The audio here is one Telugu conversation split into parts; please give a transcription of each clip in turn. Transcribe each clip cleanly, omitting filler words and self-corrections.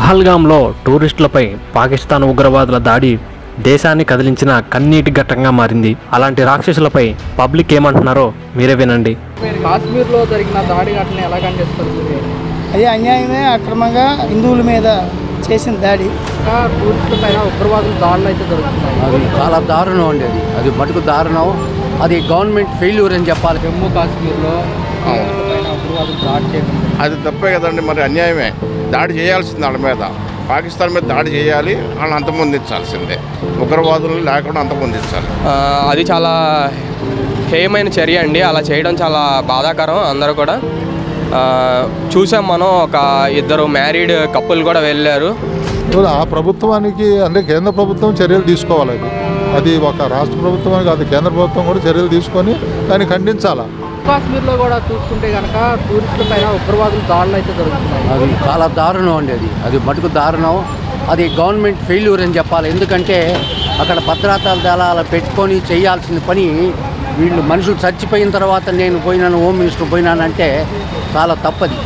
పహల్గాంలో టూరిస్టులపై పాకిస్తాన్ ఉగ్రవాదుల దాడి దేశాన్ని కదిలించిన కన్నీటి ఘట్టంగా మారింది. అలాంటి రాక్షసులపై పబ్లిక్ ఏమంటున్నారో మీరే వినండి. కాశ్మీర్లో జరిగిన దాడి ఘటన ఎలా ఖండిస్తారు? అది అన్యాయమే, అక్రమంగా హిందువుల మీద చేసిన దాడి. టూరిస్టుల పైన ఉగ్రవాదుల దాడులు అయితే జరుగుతున్నాయి. అది చాలా దారుణం అండి. అది మటుకు దారుణం. అది గవర్నమెంట్ ఫెయిల్యూర్ అని చెప్పాలి. జమ్మూ కాశ్మీర్లో పైన ఉగ్రవాదులు దాడి చేయడం అది తప్పే కదండి. మరి అన్యాయమే. దాడి చేయాల్సింది వాళ్ళ మీద. పాకిస్తాన్ మీద దాడి చేయాలి, వాళ్ళని అంతమొందించాల్సిందే. ఉగ్రవాదులు లేకుండా అంతమొందించాలి. అది చాలా హేయమైన చర్య అండి. అలా చేయడం చాలా బాధాకరం. అందరూ కూడా చూసాం మనం. ఒక ఇద్దరు మ్యారీడ్ కపుల్ కూడా వెళ్ళారు. ఆ ప్రభుత్వానికి అంటే కేంద్ర ప్రభుత్వం చర్యలు తీసుకోవాలి. అది ఒక రాష్ట్ర ప్రభుత్వం కాదు, కేంద్ర ప్రభుత్వం కూడా చర్యలు తీసుకొని దాన్ని ఖండించాలా. కాశ్మీర్లో కూడా చూసుకుంటే కనుక టూరిస్టుల పైన ఉగ్రవాదుల దాడులు అయితే జరుగుతున్నాయి. అది చాలా దారుణం అండి. అది మటుకు దారుణం. అది గవర్నమెంట్ ఫెయిల్యూర్ అని చెప్పాలి. ఎందుకంటే అక్కడ భద్రతా దళాలు పెట్టుకొని చేయాల్సిన పని వీళ్ళు మనుషులు చచ్చిపోయిన తర్వాత నేను పోయినాను, హోమ్ మినిస్టర్ పోయినానంటే చాలా తప్పది.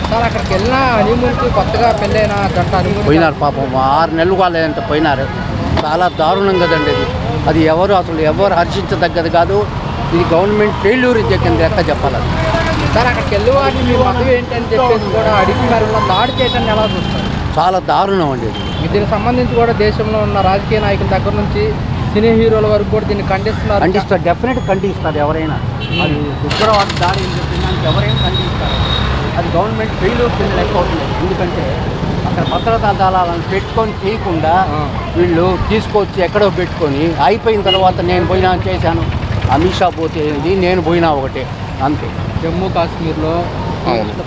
సార్, అక్కడికి వెళ్ళిన హనీమూన్కి కొత్తగా పెళ్ళైన గంట పోయినారు పాపం. 6 నెలలు వాళ్ళంత పోయినారు. చాలా దారుణం కదండి. అది ఎవరు హర్షించదగ్గది కాదు. ఇది గవర్నమెంట్ ఫెయిల్యూర్ కింద లెక్క చెప్పాలి. సార్, అక్కడికి వెళ్ళి వాటిని మీ మతం ఏంటని చెప్పేసి కూడా అడిగి మరి దాడి చేయడాన్ని ఎలా చూస్తారు? చాలా దారుణం అండి. దీనికి సంబంధించి కూడా దేశంలో ఉన్న రాజకీయ నాయకుల దగ్గర నుంచి సినీ హీరోల వరకు కూడా దీన్ని ఖండిస్తారు. డెఫినెట్గా ఖండిస్తారు ఎవరైనా. అది ఉగ్రవాద దాడి అని చెప్పినానికి ఎవరైనా ఖండిస్తారు. అది గవర్నమెంట్ ఫెయిల్యూర్ కింద లెక్క అవుతుంది. ఎందుకంటే అక్కడ భద్రతా దళాలను పెట్టుకొని చేయకుండా వీళ్ళు తీసుకొచ్చి ఎక్కడో పెట్టుకొని అయిపోయిన తర్వాత నేను పోయినా చేశాను, అమిత్ షా పోతే ఏంటి, నేను పోయినా ఒకటే, అంతే. జమ్మూ కాశ్మీర్లో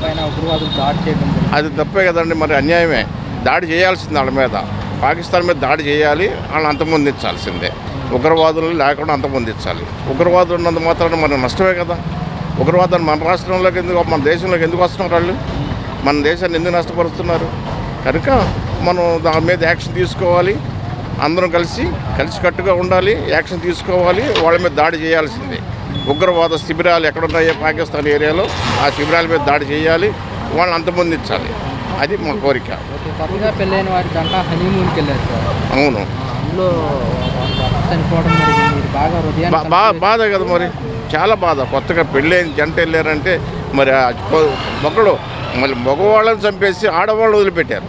పైన ఉగ్రవాదులు దాడి చేయడం అది తప్పే కదండి. మరి అన్యాయమే. దాడి చేయాల్సింది వాళ్ళ మీద. పాకిస్తాన్ మీద దాడి చేయాలి, వాళ్ళని అంతమొందించాల్సిందే. ఉగ్రవాదులు లేకుండా అంతమొందించాలి. ఉగ్రవాదులు ఉన్నంత మాత్రాన మనకు నష్టమే కదా. ఉగ్రవాదాలు మన రాష్ట్రంలోకి ఎందుకు, మన దేశంలోకి ఎందుకు వస్తున్నారు వాళ్ళు? మన దేశాన్ని ఎందుకు నష్టపరుస్తున్నారు? కనుక మనం దాని మీద యాక్షన్ తీసుకోవాలి. అందరం కలిసికట్టుగా ఉండాలి, యాక్షన్ తీసుకోవాలి. వాళ్ళ మీద దాడి చేయాల్సిందే. ఉగ్రవాద శిబిరాలు ఎక్కడున్నాయో పాకిస్తాన్ ఏరియాలో ఆ శిబిరాల మీద దాడి చేయాలి, వాళ్ళని అంతమొందించాలి. అది మా కోరిక. కొత్తగా పెళ్ళైన వారి గంట హనీమూన్కి వెళ్ళారు సార్. అవును. అందులో చనిపోవడం బాధ కదా. మరి చాలా బాధ. కొత్తగా పెళ్ళైన జంట వెళ్ళారంటే మరి ఒకడు మళ్ళీ మగవాళ్ళని చంపేసి ఆడవాళ్ళు వదిలిపెట్టారు.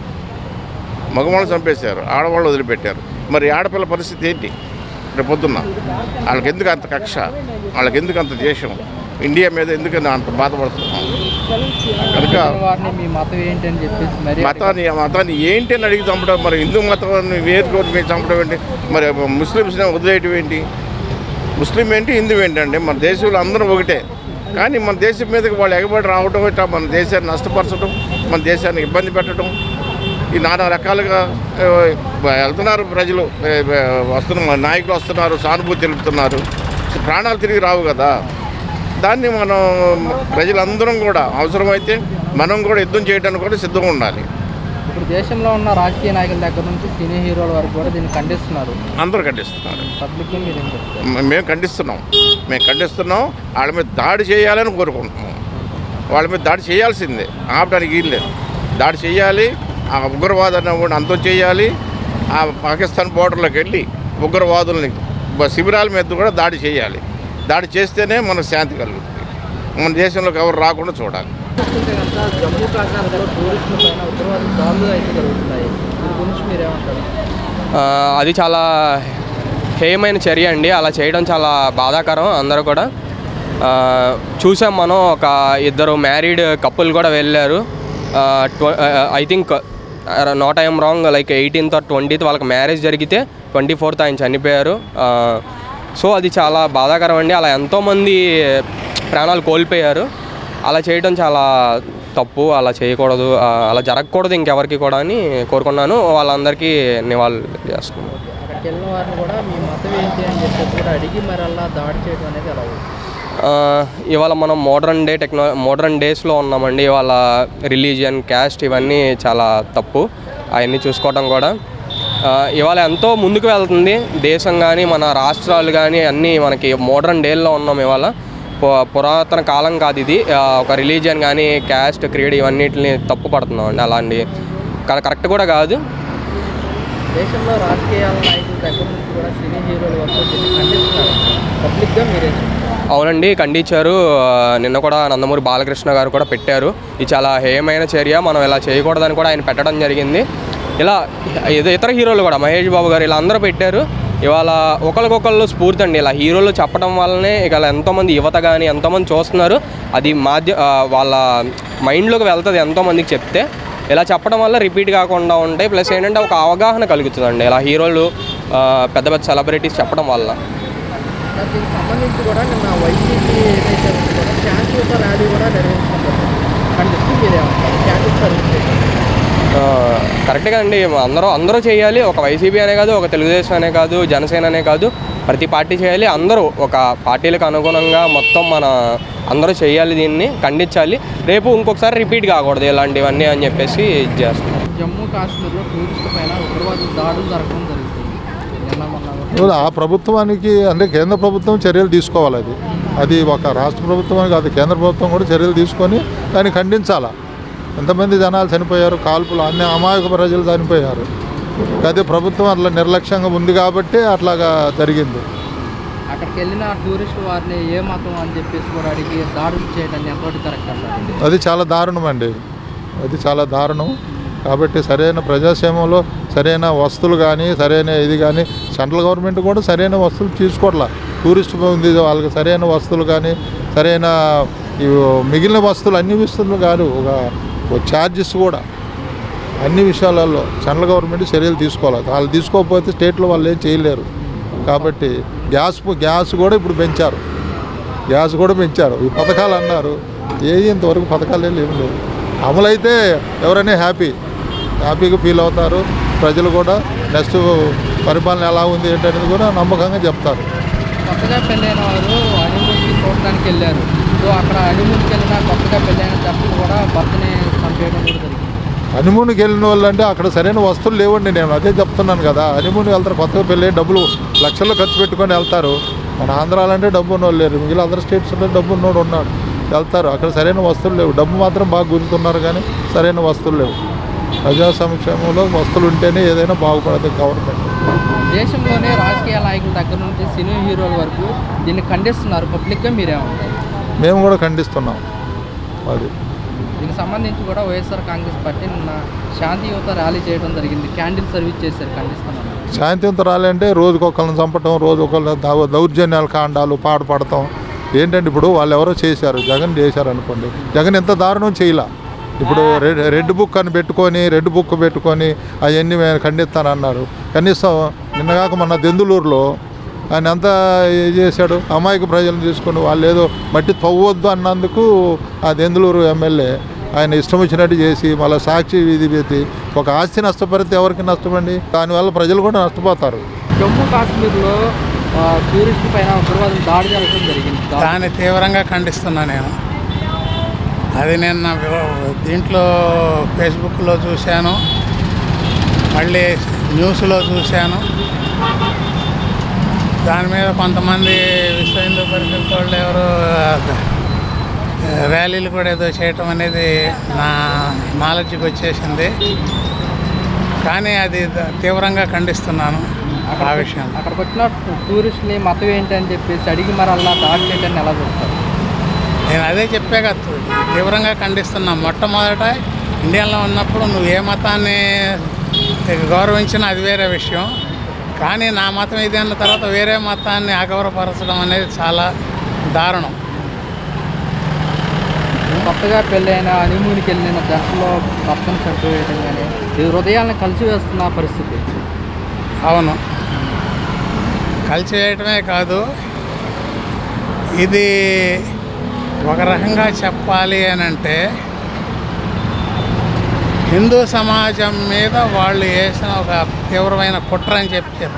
మగవాళ్ళని చంపేశారు, ఆడవాళ్ళు వదిలిపెట్టారు. మరి ఆడపిల్ల పరిస్థితి ఏంటి రేపు పొద్దున్న? వాళ్ళకి ఎందుకు అంత కక్ష? వాళ్ళకి ఎందుకు అంత దేశం? ఇండియా మీద ఎందుకని అంత బాధపడుతున్నాం? కనుక మతాన్ని ఏంటి అని అడిగి చంపడం. మరి హిందూ మతాన్ని వేరుకోని మేము చంపడం ఏంటి? మరి ముస్లిమ్స్ని వదిలేయటం ఏంటి? ముస్లిం ఏంటి, హిందూ ఏంటండి? మన దేశంలో అందరూ ఒకటే. కానీ మన దేశం మీదకి వాళ్ళు ఎగబడి రావడం, ఇట్లా మన దేశాన్ని నష్టపరచడం, మన దేశాన్ని ఇబ్బంది పెట్టడం, ఈ నానా రకాలుగా వెళ్తున్నారు. ప్రజలు వస్తున్నారు, నాయకులు వస్తున్నారు, సానుభూతి తెలుపుతున్నారు. ప్రాణాలు తిరిగి రావు కదా. దాన్ని మనం ప్రజలందరం కూడా అవసరమైతే మనం కూడా యుద్ధం చేయడానికి కూడా సిద్ధంగా ఉండాలి. ఇప్పుడు దేశంలో ఉన్న రాజకీయ నాయకుల దగ్గర నుంచి సినీ హీరోల వరకు కూడా దీన్ని ఖండిస్తున్నారు. అందరూ ఖండిస్తున్నారు. పబ్లిక్ మేము ఖండిస్తున్నాం. వాళ్ళ మీద దాడి చేయాలని కోరుకుంటున్నాం. వాళ్ళ మీద దాడి చేయాల్సిందే, ఆపడానికి వీల్లేదు. దాడి చేయాలి, ఆ ఉగ్రవాదాన్ని కూడా అంతం చేయాలి. ఆ పాకిస్తాన్ బోర్డర్లోకి వెళ్ళి ఉగ్రవాదుల్ని శిబిరాల మీద కూడా దాడి చేయాలి. దాడి చేస్తేనే మనకు శాంతి కలుగుతుంది. మన దేశంలోకి ఎవరు రాకుండా చూడాలి. జమ్మూ కాశ్మీర్లో టూరిస్టుల పైన ఉగ్రవాదుల దాడులు అయితే జరుగుతున్నాయి. దీని గురించి మీరేమంటారు? అది చాలా హేయమైన చర్య అండి. అలా చేయడం చాలా బాధాకరం. అందరూ కూడా చూసాం మనం. ఒక ఇద్దరు మ్యారీడ్ కపుల్ కూడా వెళ్ళారు. I think not I'm wrong, like 18th or 20th వాళ్ళకి మ్యారేజ్ జరిగితే 24th ఆయన చనిపోయారు. సో అది చాలా బాధాకరం అండి. అలా ఎంతోమంది ప్రాణాలు కోల్పోయారు. అలా చేయడం చాలా తప్పు. అలా చేయకూడదు, అలా జరగకూడదు ఇంకెవరికి కూడా అని కోరుకున్నాను. వాళ్ళందరికీ నివాళులు చేస్తున్నాను. అక్కడికి వెళ్ళిన వారిని కూడా మీ మతం ఏంటి అని చెప్పేసి కూడా అడిగి మరి అలా దాడి చేయడం అనేది ఎలా? ఇవాళ మనం మోడర్న్ డేస్లో ఉన్నామండి. ఇవాళ రిలీజియన్, క్యాస్ట్ ఇవన్నీ చాలా తప్పు. అవన్నీ చూసుకోవడం కూడా ఇవాళ ఎంతో ముందుకు వెళ్తుంది దేశం కానీ మన రాష్ట్రాలు కానీ అన్నీ మనకి మోడర్న్ డేల్లో ఉన్నాం. ఇవాళ పురాతన కాలం కాదు ఇది. ఒక రిలీజియన్ కానీ క్యాస్ట్, క్రీడ్ ఇవన్నిటిని తప్పు పడుతున్నాం అండి. అలాంటి కరెక్ట్ కూడా కాదు. దేశంలో రాజకీయ నాయకుల దగ్గర నుంచి కూడా సినీ హీరోల వరకు ఖండిస్తున్నారు పబ్లిక్గా మీరే. అవునండి, ఖండించారు. నిన్న కూడా నందమూరి బాలకృష్ణ గారు కూడా పెట్టారు. ఇది చాలా హేయమైన చర్య, మనం ఇలా చేయకూడదని కూడా ఆయన పెట్టడం జరిగింది. ఇలా ఇతర హీరోలు కూడా మహేష్ బాబు గారు ఇలా అందరూ పెట్టారు. ఇవాళ ఒకరికొకళ్ళు స్ఫూర్తి అండి. ఇలా హీరోలు చెప్పడం వల్లనే ఇక ఎంతోమంది యువత కానీ ఎంతోమంది చూస్తున్నారు. అది వాళ్ళ మైండ్లోకి వెళ్తుంది ఎంతోమందికి చెప్తే. ఇలా చెప్పడం వల్ల రిపీట్ కాకుండా ఉంటాయి. ప్లస్ ఏంటంటే ఒక అవగాహన కలుగుతుందండి ఇలా హీరోలు పెద్ద పెద్ద సెలబ్రిటీస్ చెప్పడం వల్ల. దీనికి సంబంధించి కూడా నిన్న వైసీపీ ఏదైతే ఉందో శాంతియుత ర్యాలీ కూడా నిర్వహించుకుంటారు. ఖండిస్తూ మీరేమంటారు శాంతియుత సర్వీస్? కరెక్ట్గా అండి, అందరూ చేయాలి. ఒక వైసీపీ అనే కాదు, ఒక తెలుగుదేశం అనే కాదు, జనసేన అనే కాదు, ప్రతి పార్టీ చేయాలి. అందరూ ఒక పార్టీలకు అనుగుణంగా మొత్తం అందరూ చేయాలి, దీన్ని ఖండించాలి. రేపు ఇంకొకసారి రిపీట్ కాకూడదు ఇలాంటివన్నీ అని చెప్పేసి చేస్తున్నాం. జమ్మూ కాశ్మీర్లో టూరిస్టుల పైన ఉగ్రవాదులు దాడులు జరగడం జరుగుతుంది. ఆ ప్రభుత్వానికి అంటే కేంద్ర ప్రభుత్వం చర్యలు తీసుకోవాలి. అది ఒక రాష్ట్ర ప్రభుత్వానికి కాదు, కేంద్ర ప్రభుత్వం కూడా చర్యలు తీసుకొని దాన్ని ఖండించాలా. ఎంతమంది జనాలు చనిపోయారు, కాల్పులు, అన్ని అమాయక ప్రజలు చనిపోయారు. అదే ప్రభుత్వం అట్లా నిర్లక్ష్యంగా ఉంది కాబట్టి అట్లాగా జరిగింది. అక్కడికి వెళ్ళిన టూరిస్టు వారిని ఏ మతం అని చెప్పేసి కూడా అడిగి దాడులు చేయడానికి ఎంతవరకు కరెక్ట్ అంటారు? అది చాలా దారుణం అండి, అది చాలా దారుణం. కాబట్టి సరైన ప్రజాక్షేమంలో సరైన వస్తువులు కానీ సరైన ఇది కానీ సెంట్రల్ గవర్నమెంట్ కూడా సరైన వస్తువులు తీసుకోవట్లా. టూరిస్ట్ ఉంది వాళ్ళకి సరైన వస్తువులు కానీ సరైన మిగిలిన వస్తువులు అన్ని వస్తువులు కాదు, ఒక ఛార్జెస్ కూడా అన్ని విషయాలలో సెంట్రల్ గవర్నమెంట్ చర్యలు తీసుకోవాలి. వాళ్ళు తీసుకోకపోతే స్టేట్లో వాళ్ళు ఏం చేయలేరు. కాబట్టి గ్యాస్ కూడా ఇప్పుడు పెంచారు, ఈ పథకాలు అన్నారు. ఇంతవరకు పథకాలు ఏం లేవు. అమలైతే ఎవరైనా హ్యాపీగా ఫీల్ అవుతారు. ప్రజలు కూడా నెక్స్ట్ పరిపాలన ఎలా ఉంది ఏంటనేది కూడా నమ్మకంగా చెప్తారు. కొత్తగా పెళ్ళైన వారు హనీమూన్కి చూడడానికి వెళ్ళారు. సో అక్కడ హనీమూన్కి వెళ్ళిన కొత్తగా పెళ్ళైన జంటలు కూడా భర్తని చంపేయడం కూడా జరిగింది. హనీమూన్కి వెళ్ళిన వాళ్ళు అంటే అక్కడ సరైన వస్తువులు లేవండి. నేను అదే చెప్తున్నాను కదా, హనీమూన్కి వెళ్తారు, కొత్తగా పెళ్ళి డబ్బులు లక్షల్లో ఖర్చు పెట్టుకొని వెళ్తారు. మన ఆంధ్రాలో అంటే డబ్బు ఉన్నోళ్ళు లేరు, మిగిలిన అదర్ స్టేట్స్లో డబ్బు ఉన్నోడు ఉన్నాడు, వెళ్తారు. అక్కడ సరైన వస్తువులు లేవు. డబ్బు మాత్రం బాగా గుంజుతున్నారు కానీ సరైన వస్తువులు లేవు. ప్రజా సంక్షేమంలో వస్తువులు ఉంటేనే ఏదైనా బాగుపడదు గవర్నమెంట్. దేశంలోనే రాజకీయ నాయకుల దగ్గర నుంచి సినీ హీరోల వరకు దీన్ని ఖండిస్తున్నారు పబ్లిక్గా. మీరేమంటారు? మేము కూడా ఖండిస్తున్నాం. అది దీనికి సంబంధించి కూడా వైఎస్ఆర్ కాంగ్రెస్ పార్టీ నిన్న శాంతియుత ర్యాలీ చేయడం జరిగింది. క్యాండిల్ సర్వీస్ చేశారు. ఖండిస్తున్నాను. శాంతియుత ర్యాలీ అంటే రోజుకొకళ్ళని చంపటం, రోజుకొకళ్ళ దౌర్జన్యాలు కాండాలు పాడుపడతాం ఏంటంటే ఇప్పుడు వాళ్ళు ఎవరో చేశారు, జగన్ చేశారు అనుకోండి. జగన్ ఎంత దారుణం చేయలా. ఇప్పుడు రెడ్ బుక్ పెట్టుకొని అవన్నీ ఖండిస్తానన్నారు. కనీసం నిన్నగాక మన దెందులూరులో ఆయన ఎంత చేశాడు, అమాయక ప్రజలను తీసుకుని వాళ్ళు ఏదో మట్టి తవ్వొద్దు అన్నందుకు ఆ దెందులూరు ఎమ్మెల్యే ఆయన ఇష్టం వచ్చినట్టు చేసి మళ్ళీ సాక్షి విధి పెట్టి ఒక ఆస్తి నష్టపడితే ఎవరికి నష్టమండి? దానివల్ల ప్రజలు కూడా నష్టపోతారు. జమ్మూ కాశ్మీర్లో టూరిస్టు పైన ఉగ్రవాదులు దాడి జరగడం జరిగింది. దాన్ని తీవ్రంగా ఖండిస్తున్నా నేను. అది నిన్న దీంట్లో ఫేస్బుక్లో చూశాను, మళ్ళీ న్యూస్లో చూశాను. దాని మీద కొంతమంది విశ్వ హిందూ పరిషత్ వాళ్ళు ఎవరు ర్యాలీలు కూడా ఏదో చేయటం అనేది నా నాలెడ్జ్కి వచ్చేసింది. కానీ అది తీవ్రంగా ఖండిస్తున్నాను ఆ విషయం. అక్కడికి వచ్చిన టూరిస్టుని మతం ఏంటి అని చెప్పేసి అడిగి మరి అలా దాడి చేయడాన్ని ఎలా చూస్తారు? నేను అదే చెప్పాక తీవ్రంగా ఖండిస్తున్నా. మొట్టమొదట ఇండియాలో ఉన్నప్పుడు నువ్వు ఏ మతాన్ని గౌరవించినా అది వేరే విషయం. కానీ నా మతం ఇది అన్న తర్వాత వేరే మతాన్ని అగౌరవపరచడం అనేది చాలా దారుణం. కొత్తగా పెళ్ళైన హనీమూన్కి వెళ్ళిన జంటలో భర్తను చంపేయడం కానీ ఇది హృదయాలను కలిసివేస్తున్న పరిస్థితి. అవును, కలిసివేయటమే కాదు, ఇది ఒక రకంగా చెప్పాలి అని అంటే హిందూ సమాజం మీద వాళ్ళు వేసిన ఒక తీవ్రమైన కుట్ర అని చెప్పాలి.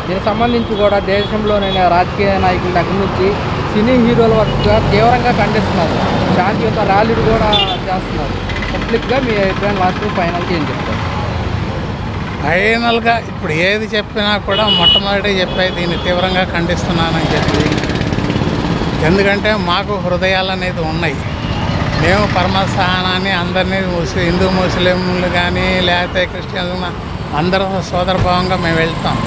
దీనికి సంబంధించి కూడా దేశంలోనైనా రాజకీయ నాయకుల దగ్గర నుంచి సినీ హీరోల వరకు తీవ్రంగా ఖండిస్తున్నారు. శాంతియుత ర్యాలీలు కూడా చేస్తున్నారు. పబ్లిక్గా మీ అభిప్రాయం లాస్ట్ ఫైనల్గా ఏం చెప్తారు? ఫైనల్గా ఇప్పుడు ఏది చెప్పినా కూడా మొట్టమొదటి చెప్పే దీన్ని తీవ్రంగా ఖండిస్తున్నానని చెప్పి. ఎందుకంటే మాకు హృదయాలు అనేది ఉన్నాయి. మేము పరమస్థానాన్ని అందరినీ హిందూ ముస్లింలు కానీ లేకపోతే క్రిస్టియన్స్ అందరూ సోదరభావంగా మేము వెళ్తాం.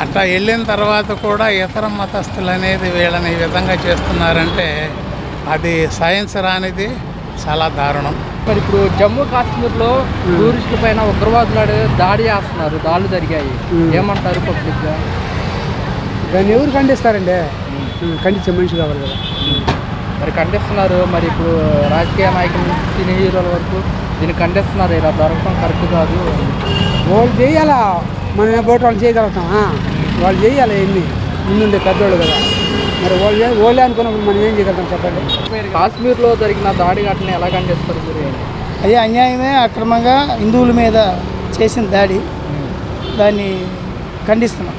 అట్లా వెళ్ళిన తర్వాత కూడా ఇతర మతస్థులు అనేది వీళ్ళని ఈ విధంగా చేస్తున్నారంటే అది సైన్స్ రానిది, చాలా దారుణం. మరి ఇప్పుడు జమ్మూ కాశ్మీర్లో టూరిస్టుల పైన ఉగ్రవాదులు దాడి చేస్తున్నారు, దాడులు జరిగాయి, ఏమంటారు పబ్లిక్గా? దాన్ని ఎవరు ఖండిస్తారండి? ఖండించే మనిషి కావాలి కదా. మరి ఖండిస్తున్నారు. మరి ఇప్పుడు రాజకీయ నాయకుల నుంచి సినీ హీరోల వరకు దీన్ని ఖండిస్తున్నారు. ఇలా దొరకడం కరెక్ట్ కాదు. వాళ్ళు చేయాలా, మనం ఏ బోట్ వాళ్ళు చేయగలుగుతాం? వాళ్ళు చేయాలి, ఎన్ని ముందుండే పెద్దోళ్ళు కదా. మరి వాళ్ళే అనుకున్నప్పుడు మనం ఏం చేయగలుగుతాం చెప్పండి. కాశ్మీర్లో జరిగిన దాడి ఘటన ఎలా ఖండిస్తారు మీరు? అదే అన్యాయమే, అక్రమంగా హిందువుల మీద చేసిన దాడి, దాన్ని ఖండిస్తున్నాం.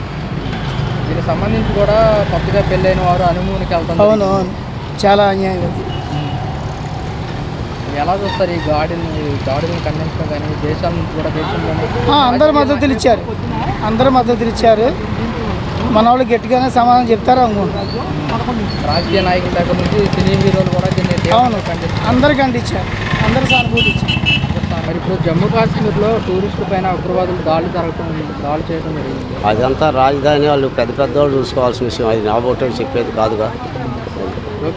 దీనికి సంబంధించి కూడా కొత్తగా పెళ్ళైన వారు హనీమూన్కి వెళ్తారు. అవును, చాలా అన్యాయం అది. ఎలా చూస్తారు ఈ దాడిని ఖండించడం కానీ దేశాల నుంచి కూడా దేశంలోనే అందరు మద్దతులు ఇచ్చారు. మన వాళ్ళు గట్టిగానే సమాధానం చెప్తారు అనుకుంటున్నారు. రాజకీయ నాయకుల దగ్గర నుంచి సినీ హీరోలు కూడా దీన్ని అవును, అందరు ఖండించారు, అందరు సానుభూతి ఇచ్చారు. మరి ఇప్పుడు జమ్మూ కాశ్మీర్లో టూరిస్టుల పైన ఉగ్రవాదులు దాడి చేయడం జరిగింది. అదంతా రాజధాని వాళ్ళు పెద్ద వాళ్ళు చూసుకోవాల్సిన విషయం. అది నా బోటో చెప్పేది కాదుగా.